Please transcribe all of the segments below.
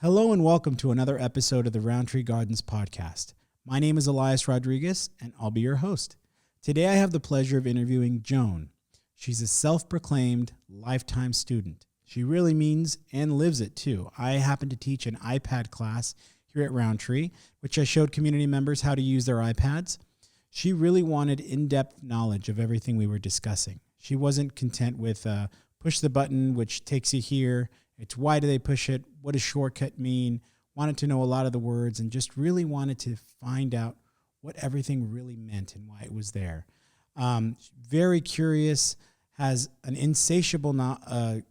Hello and welcome to another episode of the Rowntree Gardens podcast. My name is Elias Rodriguez and I'll be your host. Today I have the pleasure of interviewing Joan. She's a self-proclaimed lifetime student. She really means and lives it too. I happen to teach an iPad class here at Rowntree, which I showed community members how to use their iPads. She really wanted in-depth knowledge of everything we were discussing. She wasn't content with push the button, which takes you here. It's why do they push it? What does shortcut mean? Wanted to know a lot of the words and just really wanted to find out what everything really meant and why it was there. Very curious, has an insatiable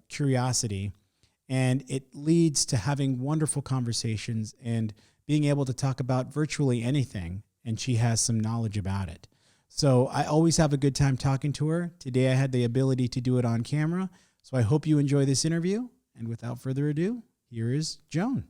curiosity, and it leads to having wonderful conversations and being able to talk about virtually anything, and she has some knowledge about it. So I always have a good time talking to her. Today I had the ability to do it on camera, so I hope you enjoy this interview. And without further ado, here is Joan.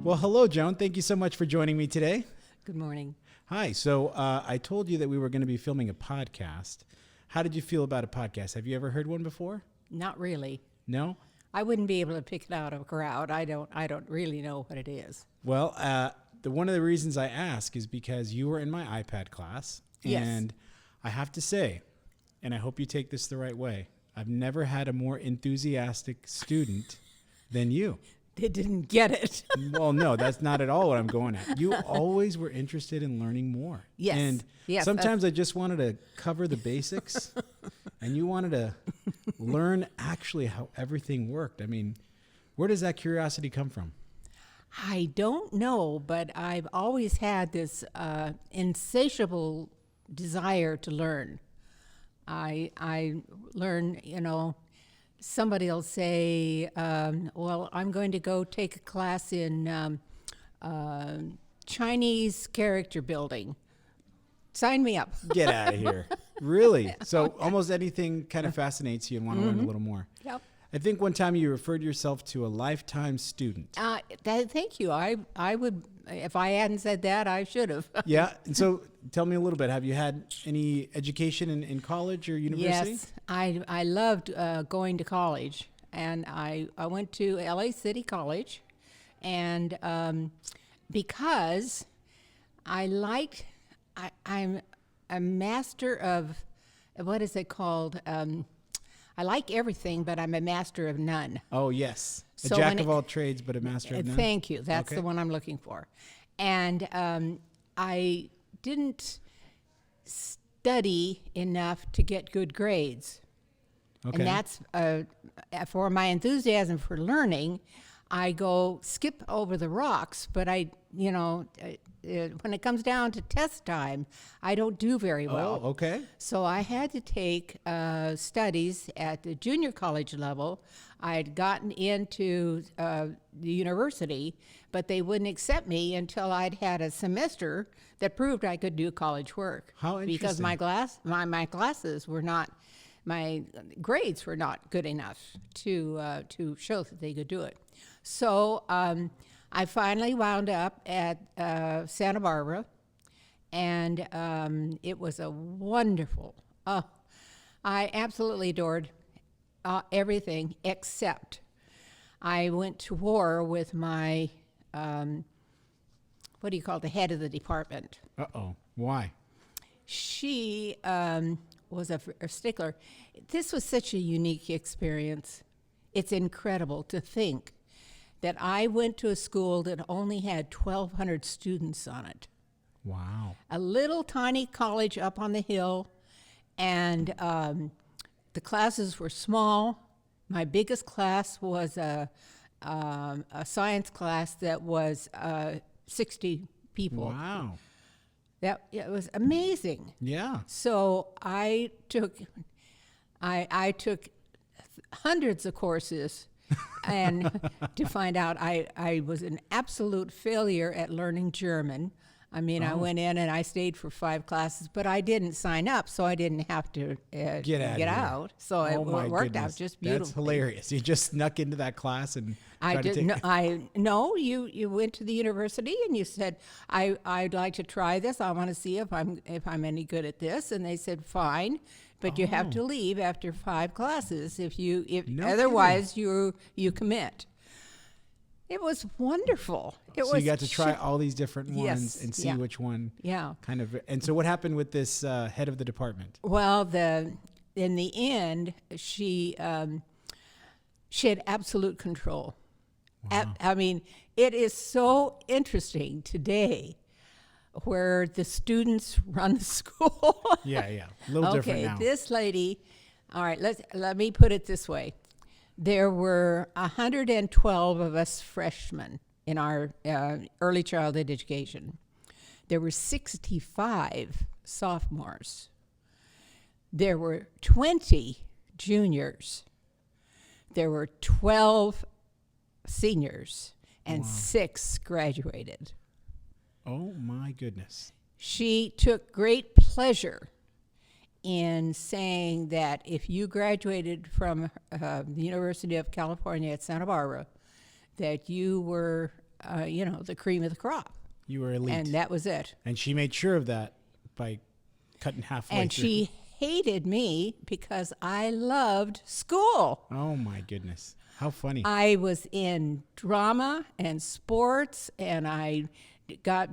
Well, hello, Joan. Thank you so much for joining me today. Good morning. Hi. So I told you that we were going to be filming a podcast. How did you feel about a podcast? Have you ever heard one before? Not really. No? I wouldn't be able to pick it out of a crowd. I don't really know what it is. Well, one of the reasons I ask is because you were in my iPad class. Yes. And I have to say, and I hope you take this the right way, I've never had a more enthusiastic student than you. They didn't get it. Well, no, that's not at all what I'm going at. You always were interested in learning more. Yes. And sometimes I just wanted to cover the basics, and you wanted to learn actually how everything worked. I mean, where does that curiosity come from? I don't know, but I've always had this insatiable desire to learn. I learn, somebody will say, well, I'm going to go take a class in Chinese character building. Sign me up. Get out of here. Really? So almost anything kind of fascinates you and want to learn a little more. Yep. I think one time you referred yourself to a lifetime student. Thank you. I would, if I hadn't said that, I should have. Yeah. And so tell me a little bit. Have you had any education in college or university? Yes. I loved going to college. And I went to LA City College. And because I'm a master of, what is it called? I like everything, but I'm a master of none. Oh, yes. So a jack of all trades, but a master of none. Thank you. That's the one I'm looking for. And I didn't study enough to get good grades. Okay. And that's, for my enthusiasm for learning, I skip over the rocks, but when it comes down to test time, I don't do very well. Oh, okay. So I had to take studies at the junior college level. I had gotten into the university, but they wouldn't accept me until I'd had a semester that proved I could do college work. How interesting. Because my classes were not, my grades were not good enough to show that they could do it. So I finally wound up at Santa Barbara, and it was a wonderful, I absolutely adored everything except I went to war with my, the head of the department. Uh-oh. Why? She was a stickler. This was such a unique experience. It's incredible to think that I went to a school that only had 1,200 students on it. Wow. A little tiny college up on the hill, and the classes were small. My biggest class was a science class that was 60 people. Wow. It was amazing. Yeah. So I took hundreds of courses and to find out I was an absolute failure at learning German. I mean, I went in and I stayed for 5 classes, but I didn't sign up, so I didn't have to get out. So it worked out just beautifully. That's hilarious. You just snuck into that class and you went to the university and you said, I'd like to try this. I want to see if I'm any good at this. And they said, fine. but you have to leave after 5 classes if No otherwise you commit. It was wonderful. So you got to try all these different ones Yes, and see yeah. which one Yeah. kind of. And so what happened with this head of the department? Well, in the end, she had absolute control. Wow. I mean, it is so interesting today where the students run the school. Yeah. A little different now. This lady, all right, let me put it this way. There were 112 of us freshmen in our early childhood education. There were 65 sophomores. There were 20 juniors. There were 12 seniors, and 6 graduated. Oh, my goodness. She took great pleasure in saying that if you graduated from the University of California at Santa Barbara, that you were, the cream of the crop. You were elite. And that was it. And she made sure of that by cutting halfway And through. she hated me because I loved school. Oh, my goodness. How funny. I was in drama and sports, and I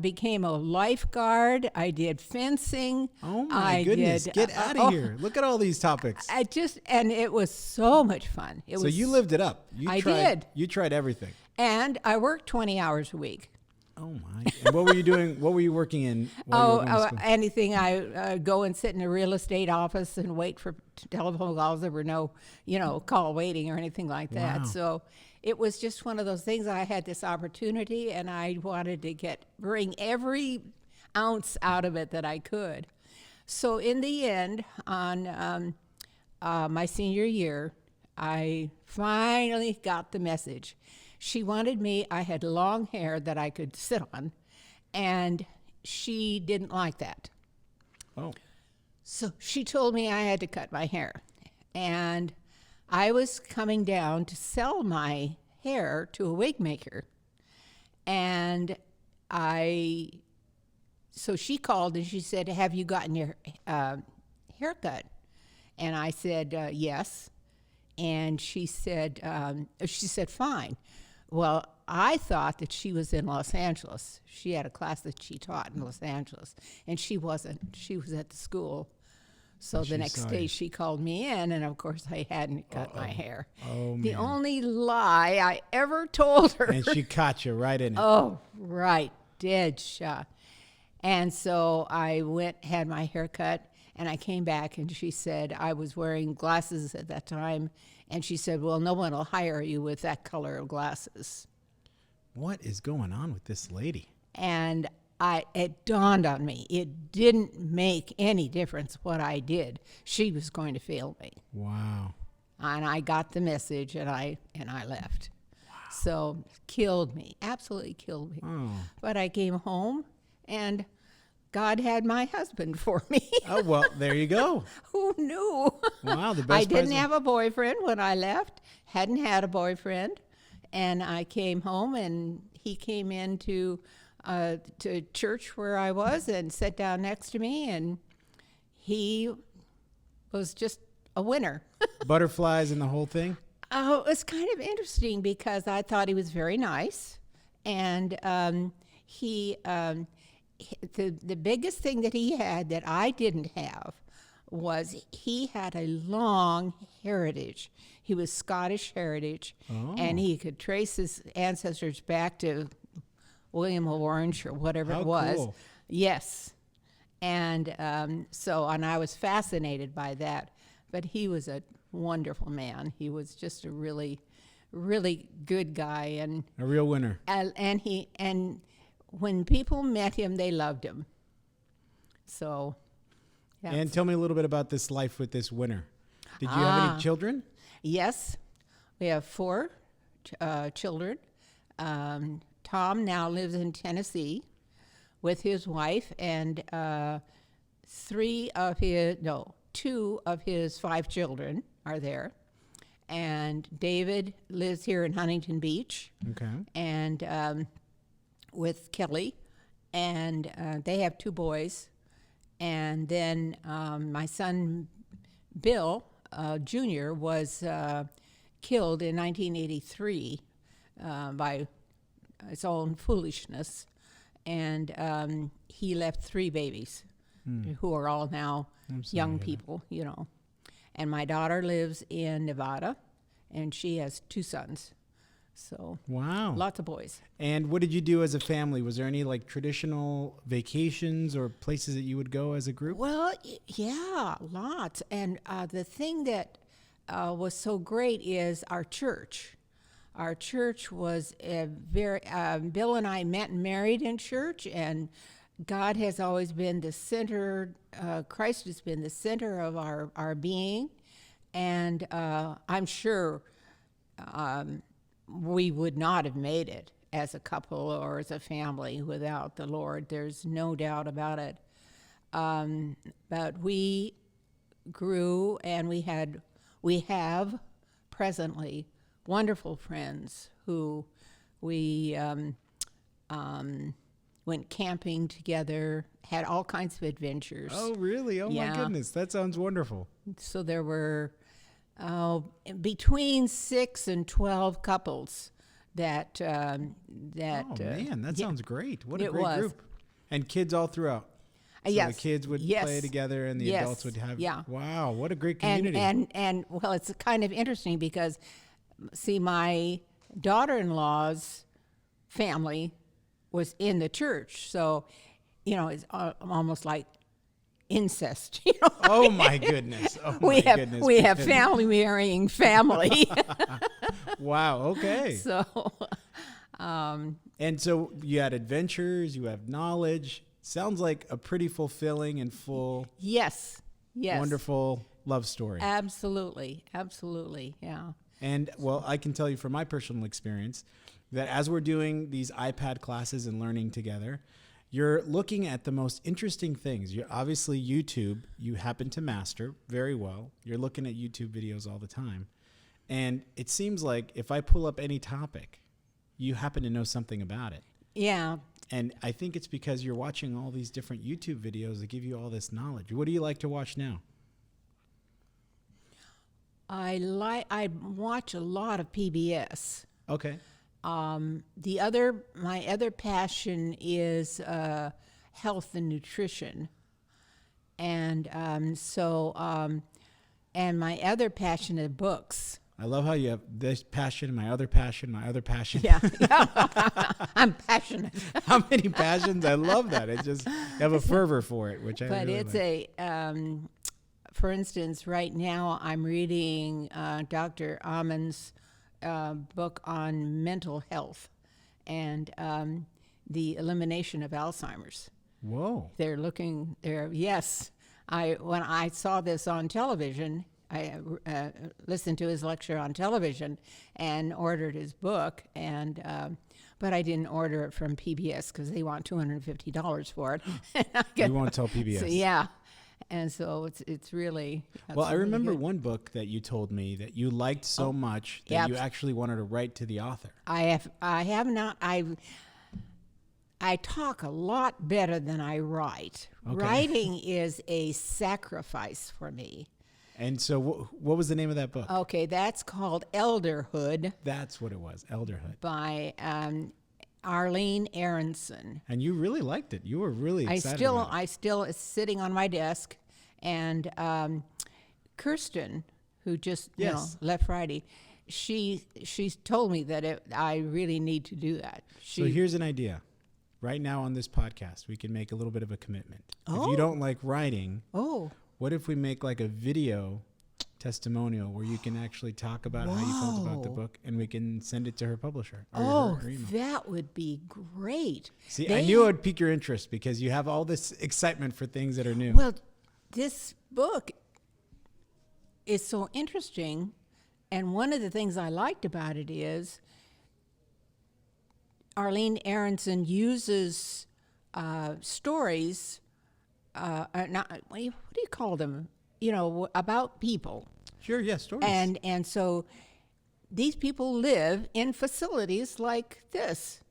became a lifeguard. I did fencing. Oh, my goodness. Get out of here. Look at all these topics. And it was so much fun. So you lived it up. I did. You tried everything. And I worked 20 hours a week. Oh, my. And what were you doing? What were you working in? While you were going to school? Anything. I go and sit in a real estate office and wait for telephone calls. There were no, call waiting or anything like that. Wow. So it was just one of those things. I had this opportunity, and I wanted to bring every ounce out of it that I could. So in the end, on my senior year, I finally got the message. She wanted me, I had long hair that I could sit on, and she didn't like that. Oh. So she told me I had to cut my hair. And I was coming down to sell my hair to a wig maker. And so she called and she said, "Have you gotten your haircut?" And I said, "Yes." And she said, "Fine." Well, I thought that she was in Los Angeles. She had a class that she taught in Los Angeles, and she wasn't. She was at the school. So the next day she called me in, and of course I hadn't cut my hair. Oh, man. The only lie I ever told her. And she caught you right in it. Oh, right, dead shot. And so I had my hair cut, and I came back, and she said, I was wearing glasses at that time, and she said, "Well, no one will hire you with that color of glasses." What is going on with this lady? And it dawned on me, it didn't make any difference what I did. She was going to fail me. Wow. And I got the message, and I left. Wow. So killed me, absolutely killed me. Oh. But I came home, and God had my husband for me. Oh, well, there you go. Who knew? Wow, the best I didn't present. have a boyfriend when I left, hadn't had a boyfriend, and I came home, and he came into to church where I was and sat down next to me, and he was just a winner. Butterflies and the whole thing? Oh, it was kind of interesting because I thought he was very nice, and the biggest thing that he had that I didn't have was he had a long heritage. He was Scottish heritage, and he could trace his ancestors back to William of Orange or whatever How it was. cool. Yes. And and I was fascinated by that. But he was a wonderful man. He was just a really, really good guy, and A real winner. and when people met him, they loved him. So, yeah. And tell me a little bit about this life with this winner. Did you have any children? Yes, we have 4 children. Tom now lives in Tennessee with his wife, and 2 of his 5 children are there. And David lives here in Huntington Beach. Okay. And with Kelly, and they have 2 boys. And then my son Bill Jr. was killed in 1983 by its own foolishness, and he left 3 babies who are all now young people, you know. And my daughter lives in Nevada, and she has 2 sons. So wow, lots of boys. And what did you do as a family? Was there any like traditional vacations or places that you would go as a group? Well, yeah, lots. And the thing that was so great is our church. Our church was Bill and I met and married in church, and God has always been the center, Christ has been the center of our being. And I'm sure we would not have made it as a couple or as a family without the Lord. There's no doubt about it. But we grew, and we have presently wonderful friends who we went camping together, had all kinds of adventures. Oh, really? Oh, Yeah. my goodness. That sounds wonderful. So there were between 6 and 12 couples that Oh, man, that sounds great. What a it great was. group. And kids all throughout. So yes, the kids would yes, play together and the yes, adults would have. yeah. Wow, what a great community. And well, it's kind of interesting because, see, my daughter-in-law's family was in the church, so you know it's almost like incest. You know, Oh, my goodness. Oh, my goodness. we have family marrying family. Wow, okay. So And so you had adventures, you have knowledge. Sounds like a pretty fulfilling and full, yes, wonderful love story. absolutely, yeah. And well, I can tell you from my personal experience that as we're doing these iPad classes and learning together, you're looking at the most interesting things. You're obviously YouTube, you happen to master very well. You're looking at YouTube videos all the time. And it seems like if I pull up any topic, you happen to know something about it. Yeah. And I think it's because you're watching all these different YouTube videos that give you all this knowledge. What do you like to watch now? I watch a lot of PBS. Okay. My other passion is health and nutrition, and and my other passion is books. I love how you have this passion, my other passion, my other passion. Yeah, I'm passionate. How many passions? I love that. It just, you have a fervor for it, which I But really it's like. For instance, right now I'm reading Dr. Amon's book on mental health and the elimination of Alzheimer's. Whoa. They're looking there. Yes, when I saw this on television, I listened to his lecture on television and ordered his book, and but I didn't order it from PBS because they want $250 for it. You won't tell PBS. So, yeah, and so it's really. Well, I really remember good. one book that you told me that you liked so much that yeah. you actually wanted to write to the author. I have not. I talk a lot better than I write. Okay. Writing is a sacrifice for me. And so what was the name of that book? Okay, that's called Elderhood That's what it was, Elderhood. by Arlene Aronson. And you really liked it. You were really excited about it. I still it's sitting on my desk, and Kirsten, who just Yes. left Friday, she's told me that I really need to do that. So here's an idea. Right now on this podcast, we can make a little bit of a commitment. If Oh. you don't like writing, Oh, what if we make like a video testimonial where you can actually talk about how you felt about the Whoa. book, and we can send it to her publisher or her email. that would be great. See, They I knew it have- would pique your interest because you have all this excitement for things that are new. Well, this book is so interesting, and one of the things I liked about it is Arlene Aronson uses stories. What do you call them? About people, Sure, yeah, stories. and so these people live in facilities like this.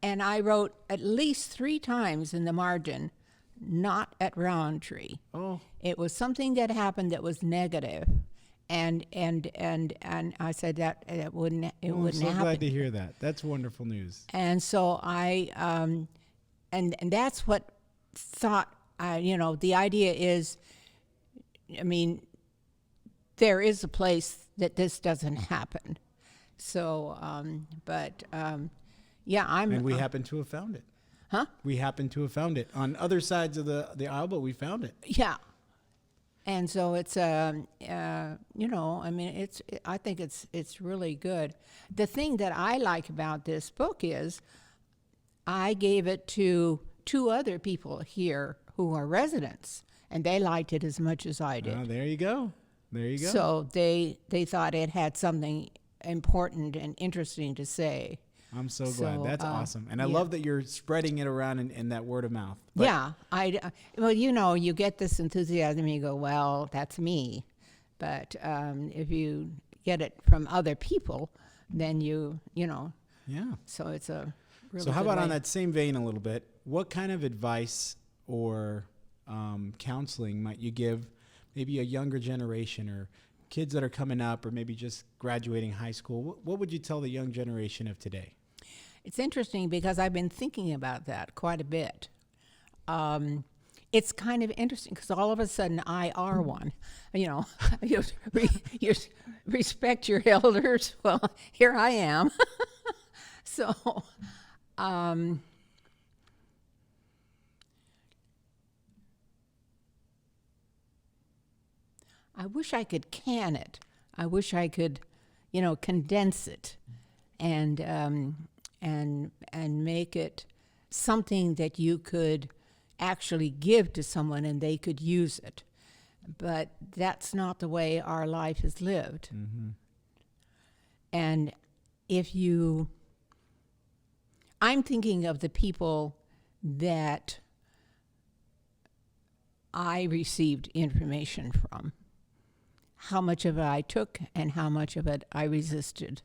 And I wrote at least 3 times in the margin, not at Rowntree. Oh, It was something that happened that was negative, and I said that it wouldn't I'm wouldn't so happen. glad to hear that. That's wonderful news. And so I and that's what thought the idea is, I mean, there is a place that this doesn't happen. So yeah, And we happen to have found it. huh? We happen to have found it on other sides of the aisle, but we found it. Yeah. And so it's I mean I think it's really good. The thing that I like about this book is I gave it to 2 other people here who are residents, and they liked it as much as I did. Oh, there you go. There you go. So they thought it had something important and interesting to say. I'm so glad. So, That's awesome. And I yeah. love that you're spreading it around in that word of mouth. But Yeah, well, you get this enthusiasm, and you go, well, that's me. But if you get it from other people, then you know. Yeah. So it's a really So how good about on way. that same vein a little bit, what kind of advice or counseling might you give maybe a younger generation or kids that are coming up or maybe just graduating high school? What would you tell the young generation of today? It's interesting because I've been thinking about that quite a bit. It's kind of interesting because all of a sudden I are one. You respect your elders. Well, here I am. So, I wish I could can it. I wish I could, condense it, and make it something that you could actually give to someone and they could use it. But that's not the way our life is lived. Mm-hmm. And I'm thinking of the people that I received information from, how much of it I took and how much of it I resisted.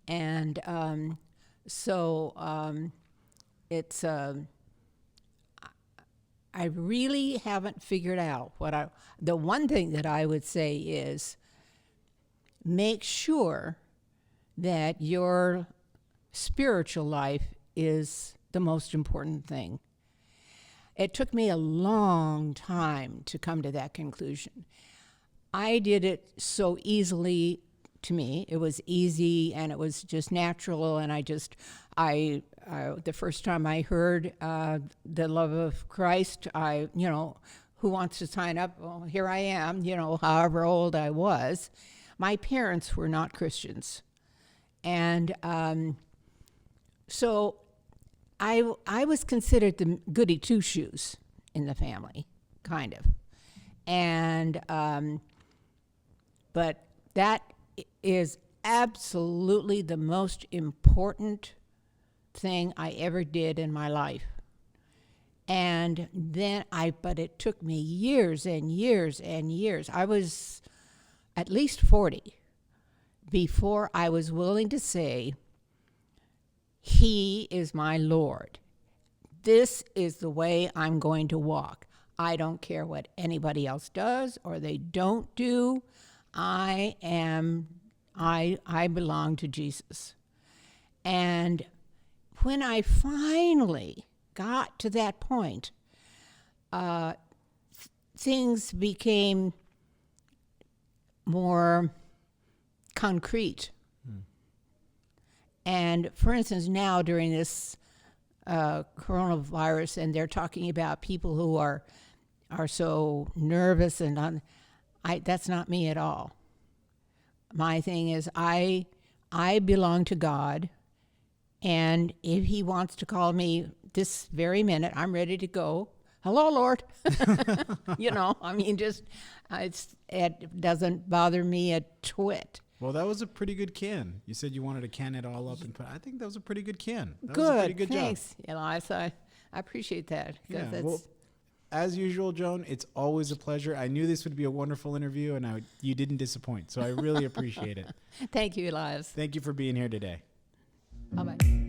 And it's I really haven't figured out the one thing that I would say is make sure that your spiritual life is the most important thing. It took me a long time to come to that conclusion. I did it so easily to me. It was easy and it was just natural, and the first time I heard the love of Christ, who wants to sign up? Well, here I am, however old I was. My parents were not Christians. And so I was considered the goody two-shoes in the family, kind of. And but that is absolutely the most important thing I ever did in my life. And then but it took me years and years and years. I was at least 40 before I was willing to say, He is my Lord. This is the way I'm going to walk. I don't care what anybody else does or they don't do. I belong to Jesus. And when I finally got to that point, things became more concrete. And for instance, now during this coronavirus, and they're talking about people who are so nervous and that's not me at all. My thing is I belong to God, and if He wants to call me this very minute, I'm ready to go. Hello, Lord. It doesn't bother me a twit. Well, that was a pretty good can. You said you wanted to can it all up and put. I think that was a pretty good can. That was a pretty good thanks, job. Eliza. I appreciate that. Yeah. That's, Well, as usual, Joan, it's always a pleasure. I knew this would be a wonderful interview, and you didn't disappoint. So I really appreciate it. Thank you, Eliza. Thank you for being here today. Bye-bye.